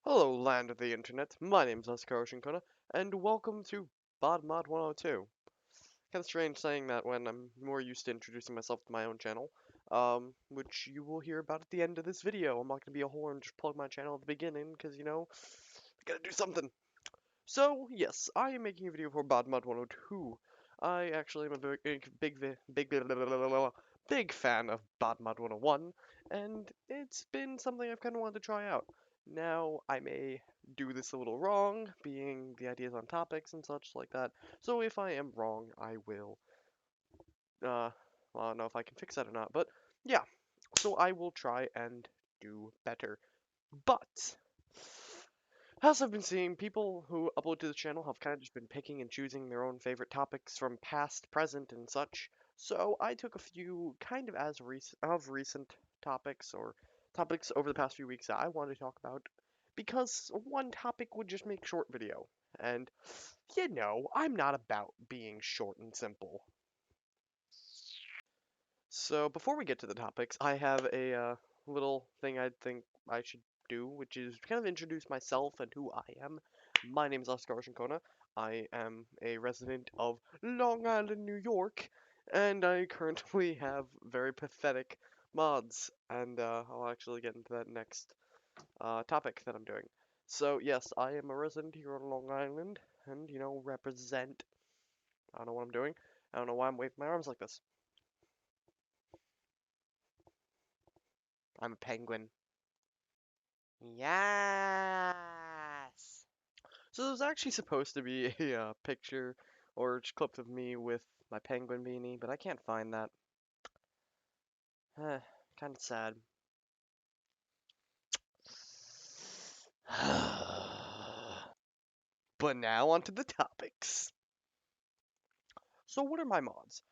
Hello, land of the internet. My name's Asakaro, and welcome to BodMod 102. Kind of strange saying that when I'm more used to introducing myself to my own channel, which you will hear about at the end of this video. I'm not gonna be a whore and just plug my channel at the beginning, because, I gotta do something. So, yes, I am making a video for BodMod 102. I actually am a big fan of BodMod 101, and it's been something I've kind of wanted to try out. Now, I may do this a little wrong, being the ideas on topics and such like that, so if I am wrong, I will, well, I don't know if I can fix that or not, but yeah, so I will try and do better. But, as I've been seeing, people who upload to the channel have kind of just been picking and choosing their own favorite topics from past, present, and such. So I took a few kind of recent topics or topics over the past few weeks that I wanted to talk about because one topic would just make short video. And I'm not about being short and simple. So before we get to the topics, I have a little thing I think I should do, which is kind of introduce myself and who I am. My name is Oscar Shinkona. I am a resident of Long Island, New York, and I currently have very pathetic mods, and I'll actually get into that next topic that I'm doing. So yes, I am a resident here on Long Island, and represent. I don't know what I'm doing. I don't know why I'm waving my arms like this. I'm a penguin. Yes. So there's actually supposed to be a picture or just clip of me with my penguin beanie, but I can't find that. Kind of sad. But now onto the topics. So what are my mods?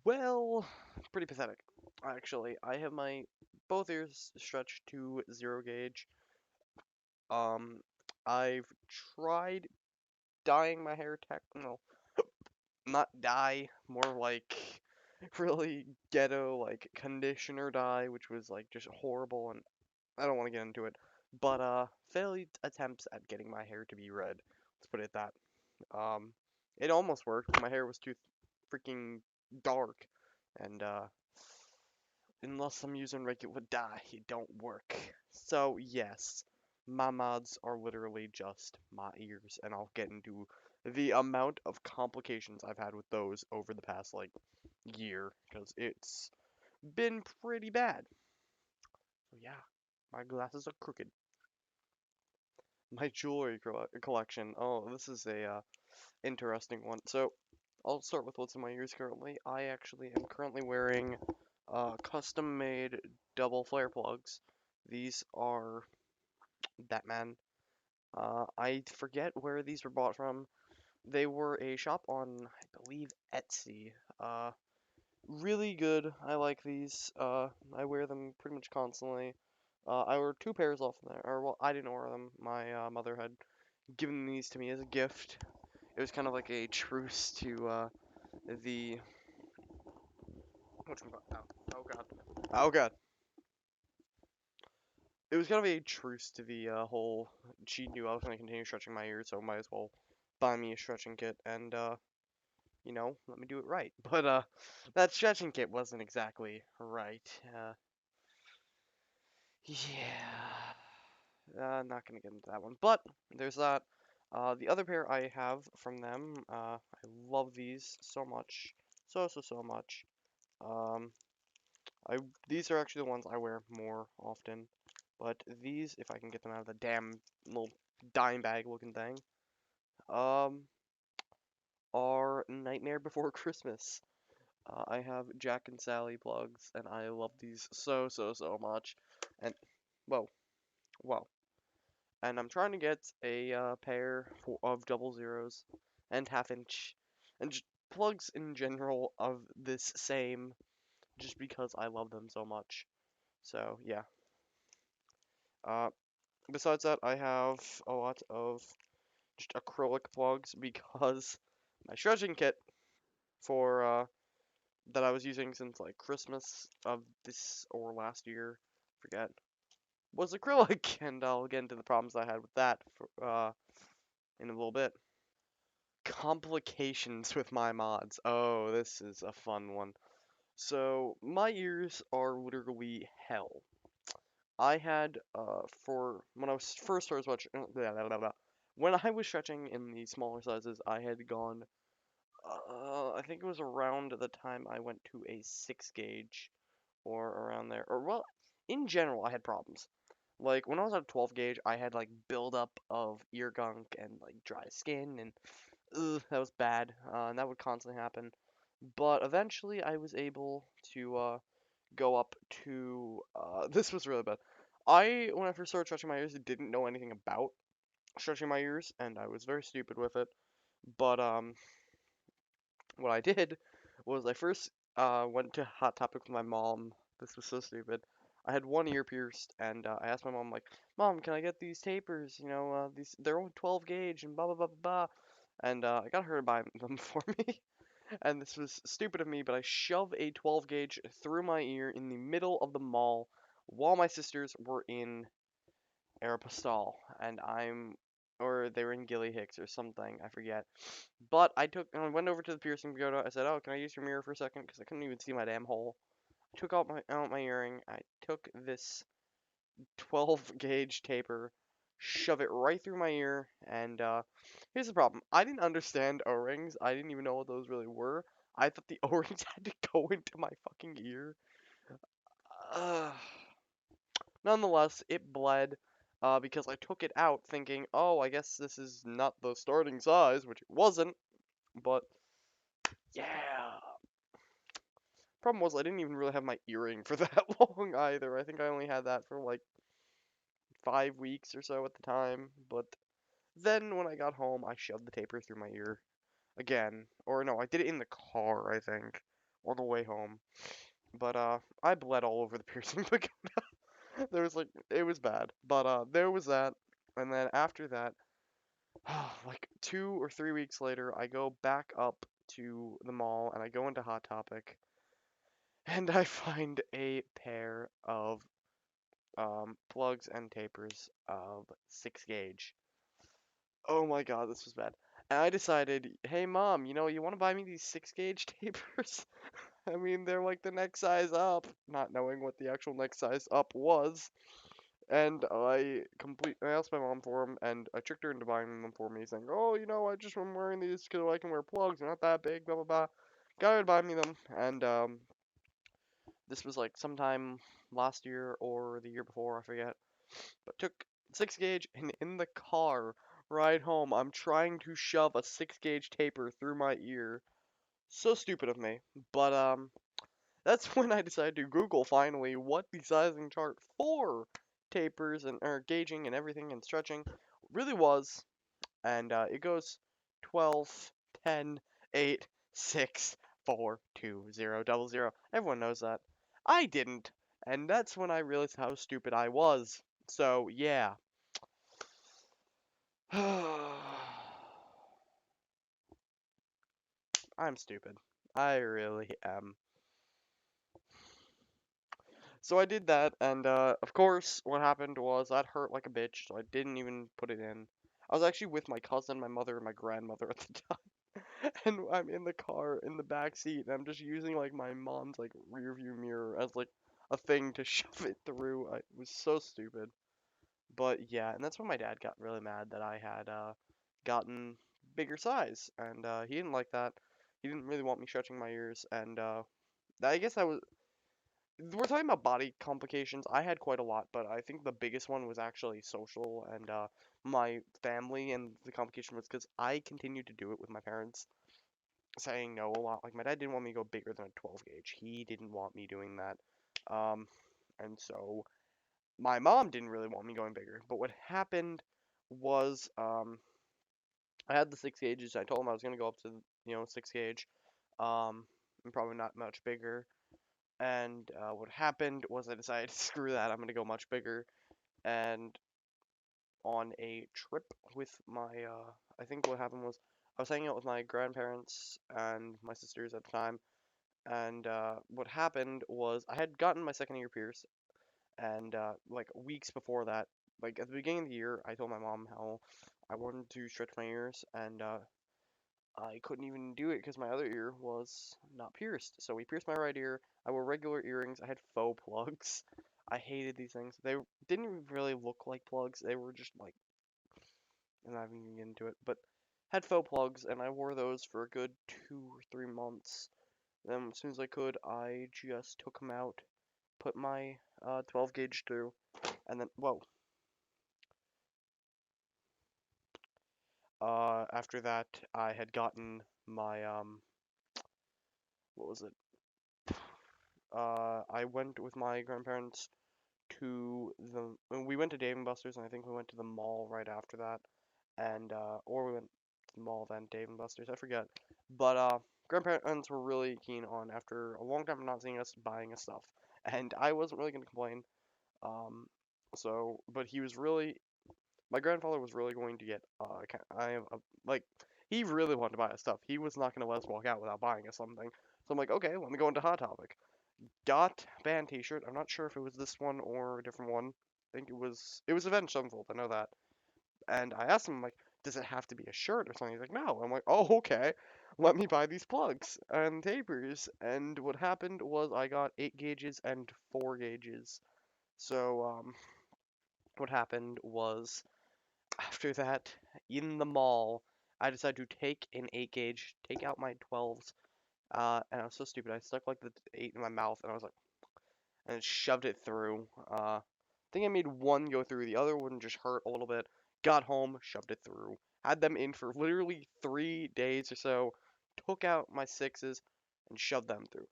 Well, pretty pathetic. Actually, I have my both ears stretched to 0 gauge. Um, I've tried dyeing my hair no, not dye, more like really ghetto like conditioner dye, which was like just horrible, and I don't want to get into it. But failed attempts at getting my hair to be red. Let's put it at that. Um, it almost worked. My hair was too freaking dark, and unless I'm using regular dye, it don't work. So yes, my mods are literally just my ears, and I'll get into the amount of complications I've had with those over the past like year, because it's been pretty bad. So yeah, my glasses are crooked. My jewelry collection. Oh, this is a interesting one. So I'll start with what's in my ears currently. I actually am currently wearing custom-made double flare plugs. These are Batman. I forget where these were bought from. They were a shop on, I believe, Etsy. Really good. I like these. I wear them pretty much constantly. I wear two pairs off there. Or, well, I didn't order them. My mother had given these to me as a gift. It was kind of like a truce to the. Oh, oh god. Oh god. It was kind of a truce to the whole. She knew I was going to continue stretching my ears, so might as well buy me a stretching kit and, let me do it right. But that stretching kit wasn't exactly right. Yeah. I'm not going to get into that one. But there's that. The other pair I have from them, I love these so much. So much. Um, these are actually the ones I wear more often. But these, if I can get them out of the damn little dime bag looking thing, um, are Nightmare Before Christmas. I have Jack and Sally plugs, and I love these so much. And, whoa, whoa. And I'm trying to get a pair of double zeros and half-inch, and just plugs in general of this same, just because I love them so much. So, yeah. Uh, Besides that, I have a lot of just acrylic plugs because my stretching kit for that I was using since like Christmas of this or last year, forget. was acrylic, and I'll get into the problems I had with that in a little bit. Complications with my mods. Oh, this is a fun one. So, my ears are literally hell. I had, for when I was first started watching, when I was stretching in the smaller sizes, I had gone, I think it was around the time I went to a 6 gauge, or around there, or well, in general, I had problems. Like, when I was at 12 gauge, I had, like, buildup of ear gunk and, like, dry skin, and, ugh, that was bad, and that would constantly happen. But eventually, I was able to, go up to, this was really bad. When I first started stretching my ears, didn't know anything about stretching my ears, and I was very stupid with it. But, what I did was I first, went to Hot Topic with my mom. This was so stupid. I had one ear pierced, and I asked my mom, like, Mom, can I get these tapers? You know, they're only 12 gauge and blah blah blah blah blah. And I got her to buy them for me. And this was stupid of me, but I shoved a 12 gauge through my ear in the middle of the mall while my sisters were in Aeropostale, and or they were in Gilly Hicks or something, I forget. But I went over to the piercing pagoda. I said, "Oh, can I use your mirror for a second? Because I couldn't even see my damn hole." I took out my earring. I took this 12 gauge taper, shove it right through my ear, and here's the problem. I didn't understand O-rings. I didn't even know what those really were. I thought the O-rings had to go into my fucking ear. Ugh. Nonetheless, it bled because I took it out thinking, oh, I guess this is not the starting size, which it wasn't, but yeah. Problem was, I didn't even really have my earring for that long either. I think I only had that for like 5 weeks or so at the time, but then when I got home, I shoved the taper through my ear again. Or no, I did it in the car, I think, on the way home. But I bled all over the piercing pagoda. There was like it was bad. But there was that. And then after that, like 2 or 3 weeks later, I go back up to the mall and I go into Hot Topic and I find a pair of plugs and tapers of 6 gauge. Oh my god, this was bad. And I decided, hey mom, you want to buy me these 6 gauge tapers? I mean, they're like the next size up, not knowing what the actual next size up was. And I asked my mom for them, and I tricked her into buying them for me, saying, oh, I just am wearing these because I can wear plugs, they're not that big, blah, blah, blah. Got her to buy me them, and, this was like sometime last year or the year before, I forget. But took 6 gauge, and in the car ride home, I'm trying to shove a 6 gauge taper through my ear. So stupid of me. But, that's when I decided to Google finally what the sizing chart for tapers and or gauging and everything and stretching really was, and it goes 12, 10, 8, 6, 4, 2, 0, double 0. Everyone knows that. I didn't, and that's when I realized how stupid I was. So yeah. I'm stupid. I really am. So I did that, and of course, what happened was that hurt like a bitch, so I didn't even put it in. I was actually with my cousin, my mother, and my grandmother at the time, and I'm in the car in the back seat, and I'm just using like my mom's like rear view mirror as like a thing to shove it through. It was so stupid, but yeah, and that's when my dad got really mad that I had gotten bigger size, and he didn't like that. He didn't really want me stretching my ears, and I guess I was we're talking about body complications. I had quite a lot, but I think the biggest one was actually social and my family. And the complication was because I continued to do it with my parents saying no a lot. Like my dad didn't want me to go bigger than a 12 gauge. He didn't want me doing that. Um, and so my mom didn't really want me going bigger. But what happened was I had the 6 gauges. I told him I was going to go up to 6 gauge, and probably not much bigger. And what happened was I decided, screw that, I'm going to go much bigger. And on a trip with I think what happened was I was hanging out with my grandparents and my sisters at the time. And what happened was I had gotten my second ear pierced. And like weeks before that, like at the beginning of the year, I told my mom how I wanted to stretch my ears, and I couldn't even do it because my other ear was not pierced. So we pierced my right ear. I wore regular earrings. I had faux plugs. I hated these things. They didn't really look like plugs. They were just like, I'm not even gonna get into it, but had faux plugs, and I wore those for a good 2 or 3 months. Then as soon as I could, I just took them out, put my 12 gauge through, and then whoa. After that, I had gotten my what was it? I went with my grandparents to we went to Dave and Buster's, and I think we went to the mall right after that, and or we went to the mall then Dave and Buster's, I forget. But grandparents were really keen on, after a long time of not seeing us, buying us stuff, and I wasn't really gonna complain. Um, but he was really, my grandfather was really going to get like, he really wanted to buy us stuff. He was not gonna let us walk out without buying us something. So I'm like, okay, let me go into Hot Topic. Got band T-shirt. I'm not sure if it was this one or a different one. I think it was Avenged Sevenfold. I know that. And I asked him, I'm like, does it have to be a shirt or something? He's like, no. I'm like, oh, okay. Let me buy these plugs and tapers. And what happened was I got 8 gauges and 4 gauges. So what happened was, after that, in the mall, I decided to take an 8 gauge, take out my 12s, and I was so stupid. I stuck like the 8 in my mouth, and I was like, and shoved it through. I think I made one go through, the other one just hurt a little bit. Got home, shoved it through. Had them in for literally 3 days or so. Took out my sixes and shoved them through.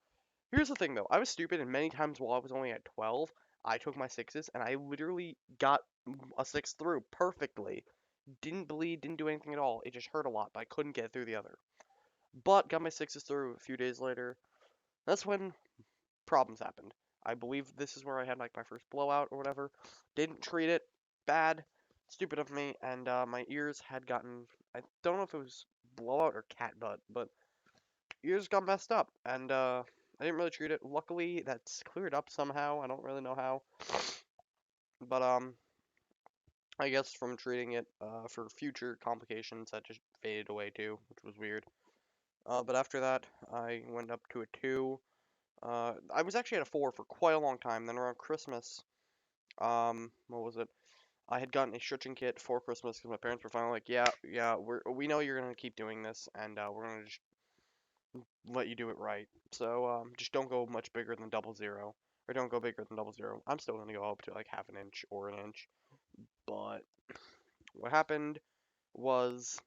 Here's the thing though, I was stupid, and many times while I was only at 12, I took my sixes and I literally got a six through perfectly. Didn't bleed, didn't do anything at all. It just hurt a lot, but I couldn't get through the other. But got my sixes through a few days later. That's when problems happened. I believe this is where I had like my first blowout or whatever. Didn't treat it. Bad. Stupid of me. And my ears had gotten, I don't know if it was blowout or cat butt, but ears got messed up. And I didn't really treat it. Luckily, that's cleared up somehow. I don't really know how. But I guess from treating it for future complications, that just faded away too, which was weird. But after that, I went up to a 2. I was actually at a 4 for quite a long time. Then around Christmas, what was it? I had gotten a stretching kit for Christmas because my parents were finally like, yeah, we know you're gonna keep doing this, and we're gonna just let you do it right. So just don't go much bigger than 00, or don't go bigger than 00. I'm still gonna go up to like half an inch or an inch. But what happened was,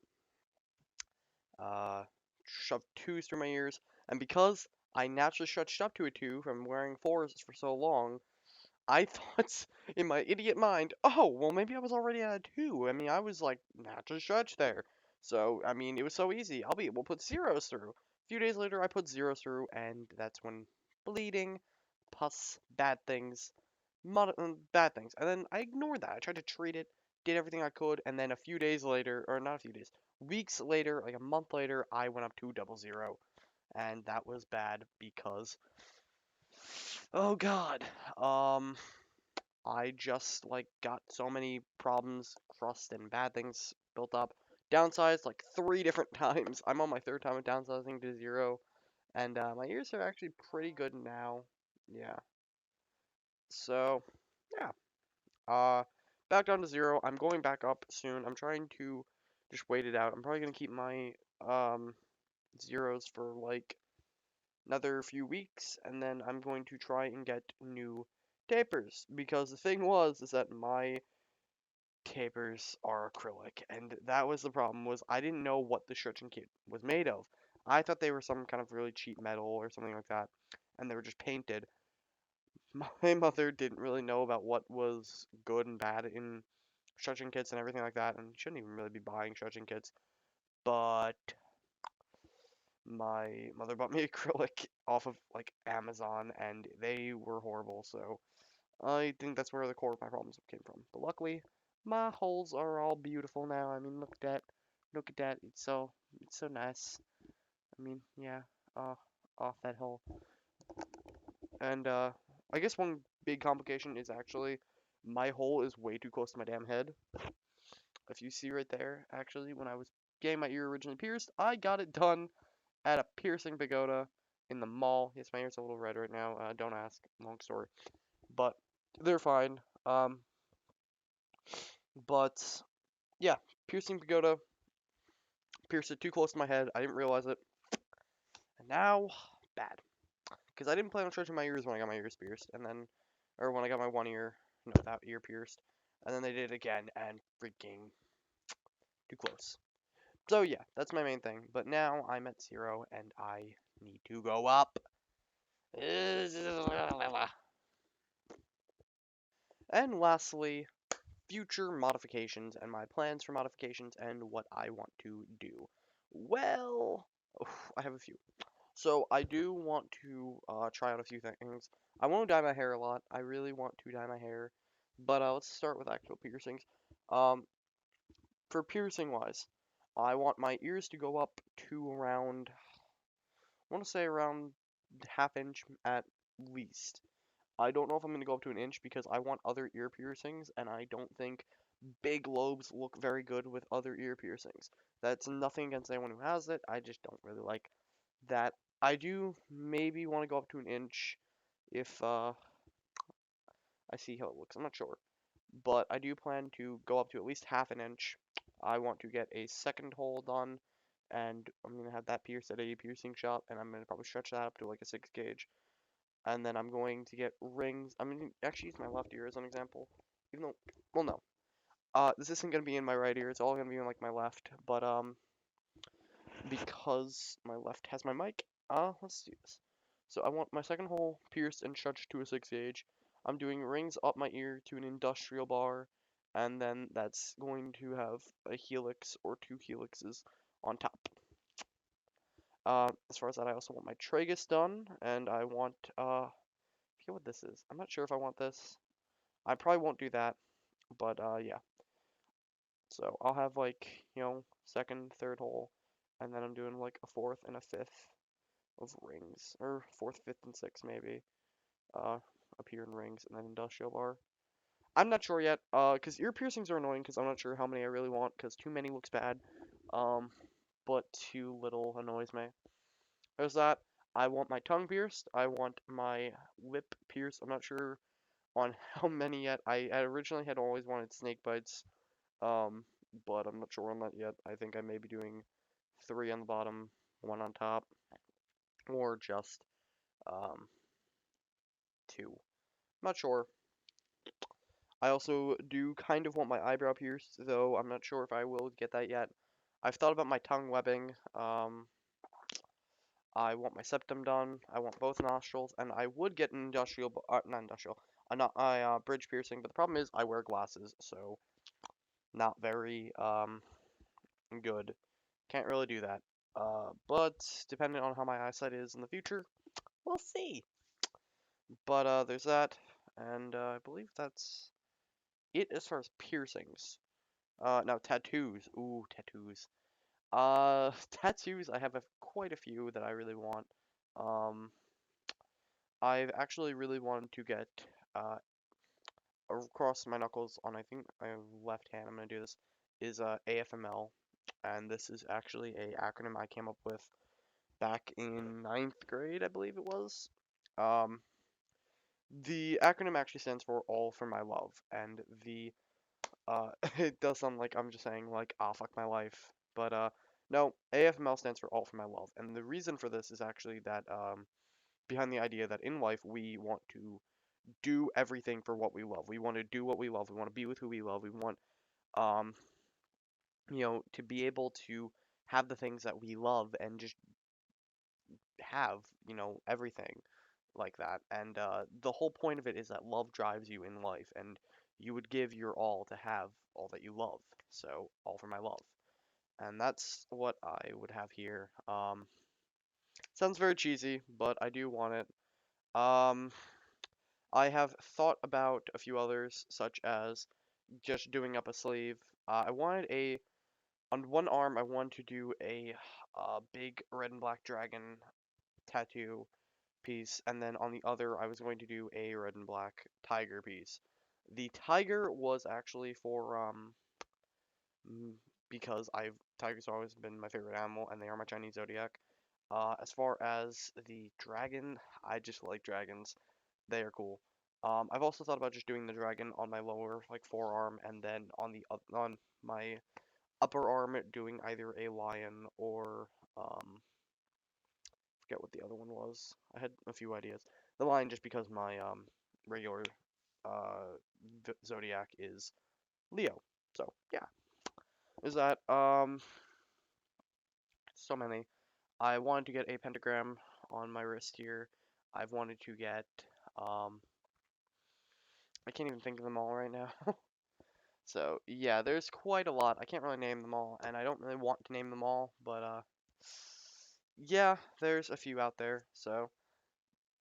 uh, shoved 2s through my ears, and because I naturally stretched up to a 2 from wearing 4s for so long, I thought in my idiot mind, oh, well, maybe I was already at a 2. I mean, I was like naturally stretched there. So, I mean, it was so easy. I'll be able to put zeros through. A few days later, I put zeros through, and that's when bleeding, pus, bad things, bad things. And then I ignored that. I tried to treat it, did everything I could, and then a few days later, or not a few days, weeks later, like a month later, I went up to 00. And that was bad because, oh god, I just like got so many problems, crust and bad things built up. Downsized like 3 different times. I'm on my 3rd time of downsizing to 0, and my ears are actually pretty good now. Yeah. So yeah. Uh, back down to 0. I'm going back up soon. I'm trying to just wait it out. I'm probably gonna keep my zeros for like another few weeks, and then I'm going to try and get new tapers, because the thing was is that my tapers are acrylic, and that was the problem. Was I didn't know what the stretching kit was made of. I thought they were some kind of really cheap metal or something like that, and they were just painted. My mother didn't really know about what was good and bad in stretching kits and everything like that, and shouldn't even really be buying stretching kits, but my mother bought me acrylic off of like Amazon, and they were horrible. So I think that's where the core of my problems came from. But luckily, my holes are all beautiful now. I mean, look at that. It's so nice. I mean, yeah, off that hole. And I guess one big complication is actually my hole is way too close to my damn head. If you see right there, actually, when I was getting my ear originally pierced, I got it done at a piercing pagoda in the mall. Yes, my ear's a little red right now. Don't ask. Long story. But they're fine. But yeah, piercing pagoda, pierced it too close to my head. I didn't realize it. And now, bad. Because I didn't plan on stretching my ears when I got my ears pierced. And then, or when I got my one ear, no, that ear pierced. And then they did it again, and freaking too close. So yeah, that's my main thing. But now I'm at 0, and I need to go up. And lastly, future modifications and my plans for modifications and what I want to do. Well, I have a few. So I do want to try out a few things. I want to dye my hair a lot. I really want to dye my hair. But let's start with actual piercings. Um, for piercing wise, I want my ears to go up to around, I want to say around ½ inch at least. I don't know if I'm going to go up to an inch because I want other ear piercings, and I don't think big lobes look very good with other ear piercings. That's nothing against anyone who has it, I just don't really like that. I do maybe want to go up to an inch if I see how it looks. I'm not sure. But I do plan to go up to at least ½ an inch. I want to get a second hole done, and I'm going to have that pierced at a piercing shop, and I'm going to probably stretch that up to like a 6 gauge. And then I'm going to get rings. I'm going to actually use my left ear as an example. Even though, well, no. This isn't going to be in my right ear. It's all going to be in like my left. But, because my left has my mic, let's do this. So I want my second hole pierced and stretched to a 6 gauge. I'm doing rings up my ear to an industrial bar, and then that's going to have a helix or 2 helixes on top. As far as that, I also want my tragus done, and I want, I forget what this is. I'm not sure if I want this. I probably won't do that, but, yeah. So I'll have, like, you know, second, third hole, and then I'm doing, like, a fourth and a fifth of rings, or fourth, fifth, and sixth, maybe, up here in rings, and then industrial bar. I'm not sure yet, because ear piercings are annoying, because I'm not sure how many I really want, because too many looks bad, but too little annoys me. There's that. I want my tongue pierced. I want my lip pierced. I'm not sure on how many yet. I originally had always wanted snake bites, but I'm not sure on that yet. I think I may be doing 3 on the bottom, 1 on top, or just, 2. I'm not sure. I also do kind of want my eyebrow pierced, though I'm not sure if I will get that yet. I've thought about my tongue webbing. I want my septum done. I want both nostrils, and I would get an industrial, not industrial, a bridge piercing. But the problem is I wear glasses, so not very good. Can't really do that. But depending on how my eyesight is in the future, we'll see. But there's that, and I believe that's it as far as piercings. Now tattoos. Ooh, tattoos. Tattoos. I have quite a few that I really want. Um, I've actually really wanted to get across my knuckles on I think my left hand. I'm gonna do this. Is AFML, and this is actually a acronym I came up with back in 9th grade, I believe it was. Um, the acronym actually stands for All for My Love, and the it does sound like I'm just saying like ah fuck my life, but no, AFML stands for All for My Love, and the reason for this is actually that behind the idea that in life we want to do everything for what we love. We want to do what we love. We want to be with who we love. We want um you know to be able to have the things that we love and just have, you know, everything like that. And the whole point of it is that love drives you in life, and you would give your all to have all that you love. So, all for my love. And that's what I would have here. Sounds very cheesy, but I do want it. Um, I have thought about a few others, such as just doing up a sleeve. I wanted on one arm, I wanted to do a big red and black dragon tattoo piece, and then on the other I was going to do a red and black tiger piece. The tiger was actually for mm, because tigers have always been my favorite animal, and they are my Chinese zodiac. As far as the dragon, I just like dragons. They are cool. I've also thought about just doing the dragon on my lower like forearm, and then on my upper arm doing either a lion or forget what the other one was. I had a few ideas. The lion just because my regular uh zodiac is Leo. So yeah, is that so many. I wanted to get a pentagram on my wrist here. I've wanted to get um I can't even think of them all right now. So yeah, there's quite a lot. I can't really name them all, and I don't really want to name them all, but yeah, there's a few out there. So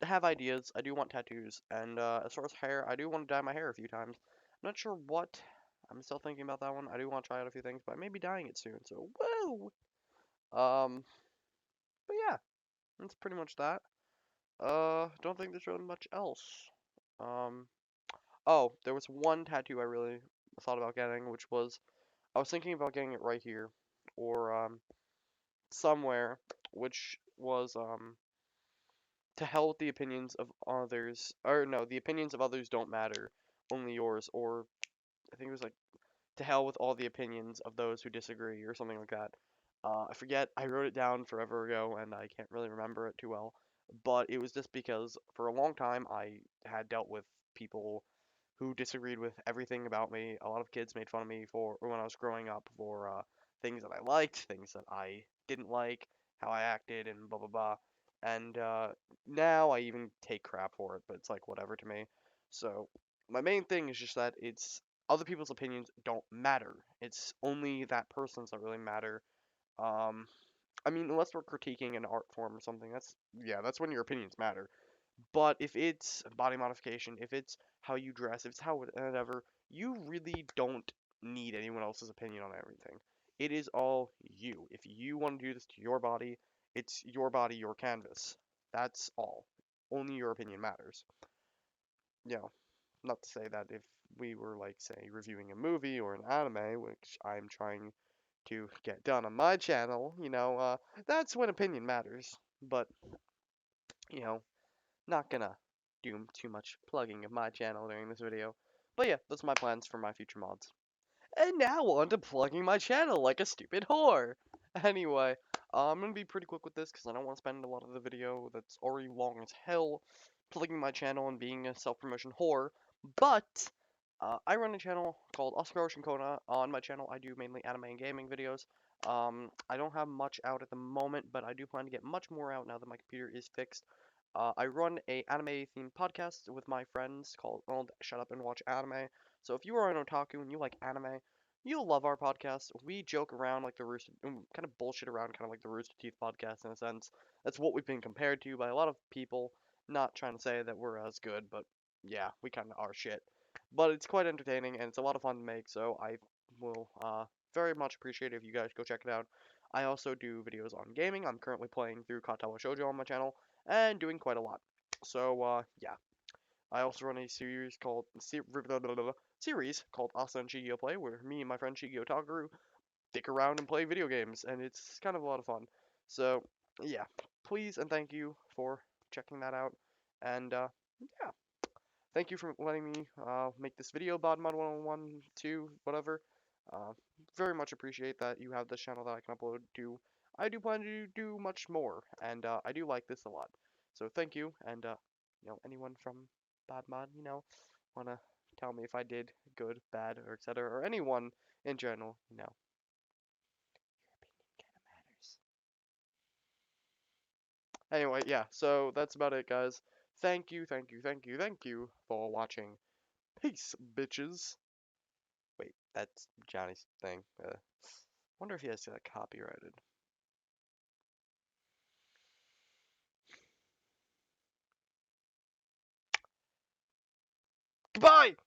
I have ideas. I do want tattoos, and as far as hair, I do want to dye my hair a few times. I'm not sure what. I'm still thinking about that one. I do want to try out a few things, but I may be dyeing it soon. So woo. But yeah, that's pretty much that. Don't think there's really much else. Um, oh, there was one tattoo I really thought about getting, which was I was thinking about getting it right here, or somewhere, which was to hell with the opinions of others, or no, the opinions of others don't matter, only yours, or I think it was like to hell with all the opinions of those who disagree, or something like that. I forget, I wrote it down forever ago, and I can't really remember it too well, but it was just because for a long time I had dealt with people who disagreed with everything about me. A lot of kids made fun of me for when I was growing up for things that I liked, things that I didn't like, how I acted, and blah blah blah. And now I even take crap for it, but it's like whatever to me. So my main thing is just that it's other people's opinions don't matter. It's only that person's that really matter. Um, I mean, unless we're critiquing an art form or something, that's when your opinions matter. But if it's body modification, if it's how you dress, if it's how whatever, you really don't need anyone else's opinion on everything. It is all you. If you want to do this to your body, it's your body, your canvas. That's all. Only your opinion matters. You know, not to say that if we were like say reviewing a movie or an anime, which I'm trying to get done on my channel, that's when opinion matters. But, you know, not gonna do too much plugging of my channel during this video. But yeah, that's my plans for my future mods. And now on to plugging my channel like a stupid whore. Anyway, I'm gonna be pretty quick with this because I don't want to spend a lot of the video that's already long as hell plugging my channel and being a self-promotion whore. But I run a channel called Asakaro Shinkona. On my channel, I do mainly anime and gaming videos. I don't have much out at the moment, but I do plan to get much more out now that my computer is fixed. I run a anime-themed podcast with my friends called Shut Up and Watch Anime. So if you are an otaku and you like anime, you'll love our podcast. We joke around like the Rooster, kind of bullshit around, kind of like the Rooster Teeth podcast in a sense. That's what we've been compared to by a lot of people. Not trying to say that we're as good, but yeah, we kind of are shit. But it's quite entertaining and it's a lot of fun to make. So I will very much appreciate it if you guys go check it out. I also do videos on gaming. I'm currently playing through Katawa Shoujo on my channel and doing quite a lot. So yeah. I also run a series called Asa and Shigeo Play, where me and my friend Shigeo Takaru dick around and play video games, and it's kind of a lot of fun. So yeah, please and thank you for checking that out, and yeah, thank you for letting me make this video about Mod 101, 2, whatever. Uh, very much appreciate that you have this channel that I can upload to. I do plan to do much more, and I do like this a lot. So thank you, and anyone from Bad Mod, wanna tell me if I did good, bad, or etc., or anyone in general, your opinion kind of matters. Anyway, yeah, so that's about it, guys. Thank you, thank you, thank you, thank you for watching. Peace, bitches. Wait, that's Johnny's thing. Wonder if he has that copyrighted. Goodbye!